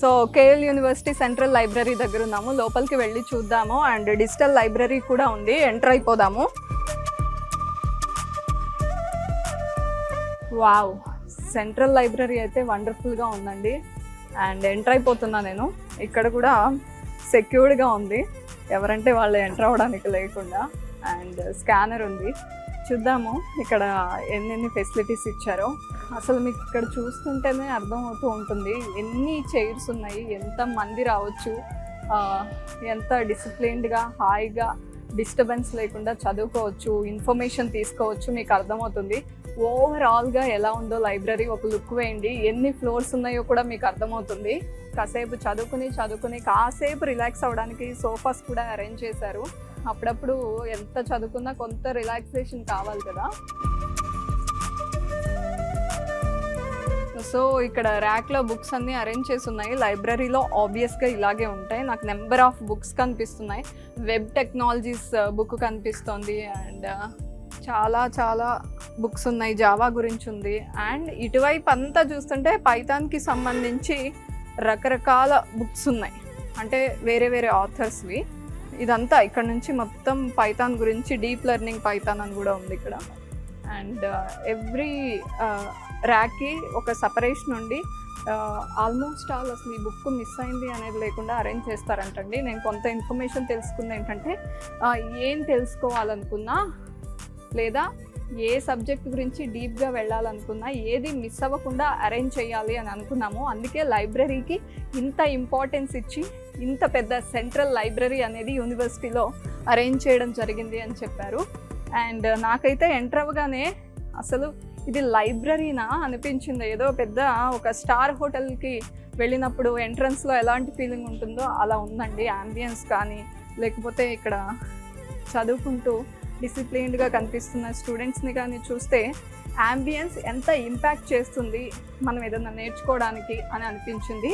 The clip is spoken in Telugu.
So KL university central library దగ్గర ఉన్నాము. లోపలికి వెళ్ళి చూద్దాము. అండ్ డిజిటల్ లైబ్రరీ కూడా ఉంది, ఎంటర్ అయిపోదాము. వావ్, సెంట్రల్ లైబ్రరీ అయితే వండర్ఫుల్గా ఉందండి. అండ్ ఎంటర్ అయిపోతున్నా నేను. ఇక్కడ కూడా సెక్యూర్డ్గా ఉంది, ఎవరంటే వాళ్ళు ఎంటర్ అవ్వడానికి లేకుండా. అండ్ స్కానర్ ఉంది, చూద్దాము ఇక్కడ ఎన్ని ఫెసిలిటీస్ ఇచ్చారో. అసలు మీకు ఇక్కడ చూస్తుంటేనే అర్థమవుతూ ఉంటుంది ఎన్ని చైర్స్ ఉన్నాయి, ఎంత మంది రావచ్చు, ఎంత డిసిప్లిన్డ్గా హాయిగా డిస్టర్బెన్స్ లేకుండా చదువుకోవచ్చు, ఇన్ఫర్మేషన్ తీసుకోవచ్చు. మీకు అర్థమవుతుంది ఓవరాల్గా ఎలా ఉందో లైబ్రరీ. ఒక లుక్ వేయండి, ఎన్ని ఫ్లోర్స్ ఉన్నాయో కూడా మీకు అర్థమవుతుంది. కాసేపు చదువుకుని కాసేపు రిలాక్స్ అవ్వడానికి సోఫాస్ కూడా అరేంజ్ చేశారు. అప్పుడప్పుడు ఎంత చదువుకున్నా కొంత రిలాక్సేషన్ కావాలి కదా. సో ఇక్కడ ర్యాక్లో బుక్స్ అన్నీ అరేంజ్ చేసి ఉన్నాయి. లైబ్రరీలో ఆబ్వియస్గా ఇలాగే ఉంటాయి. నాకు నెంబర్ ఆఫ్ బుక్స్ కనిపిస్తున్నాయి. వెబ్ టెక్నాలజీస్ బుక్ కనిపిస్తుంది. అండ్ చాలా బుక్స్ ఉన్నాయి, జావా గురించి ఉంది. అండ్ ఇటువైపు అంతా చూస్తుంటే పైథాన్కి సంబంధించి రకరకాల బుక్స్ ఉన్నాయి, అంటే వేరే ఆథర్స్వి. ఇదంతా ఇక్కడ నుంచి మొత్తం పైథాన్ గురించి, డీప్ లెర్నింగ్ పైథాన్ అని కూడా ఉంది ఇక్కడ. అండ్ ఎవ్రీ ర్యాక్కి ఒక సపరేషన్ ఉండి ఆల్మోస్ట్ ఆల్ అసలు ఈ బుక్ మిస్ అయింది అనేది లేకుండా అరేంజ్ చేస్తారంటండి. నేను కొంత ఇన్ఫర్మేషన్ తెలుసుకుంది ఏంటంటే, ఏం తెలుసుకోవాలనుకున్నా లేదా ఏ సబ్జెక్ట్ గురించి డీప్గా వెళ్ళాలనుకున్నా ఏది మిస్ అవ్వకుండా అరేంజ్ చేయాలి అని అనుకున్నాము. అందుకే లైబ్రరీకి ఇంత ఇంపార్టెన్స్ ఇచ్చి ఇంత పెద్ద సెంట్రల్ లైబ్రరీ అనేది యూనివర్సిటీలో అరేంజ్ చేయడం జరిగింది అని చెప్పారు. అండ్ నాకైతే ఎంటర్ అవ్వగానే అసలు ఇది లైబ్రరీనా అనిపించింది. ఏదో పెద్ద ఒక స్టార్ హోటల్కి వెళ్ళినప్పుడు ఎంట్రన్స్లో ఎలాంటి ఫీలింగ్ ఉంటుందో అలా ఉందండి. యాంబియన్స్ కానీ, లేకపోతే ఇక్కడ చదువుకుంటూ డిసిప్లిన్డ్గా కనిపిస్తున్న స్టూడెంట్స్ని కానీ చూస్తే యాంబియన్స్ ఎంత ఇంపాక్ట్ చేస్తుంది మనం ఏదైనా నేర్చుకోవడానికి అని అనిపించింది.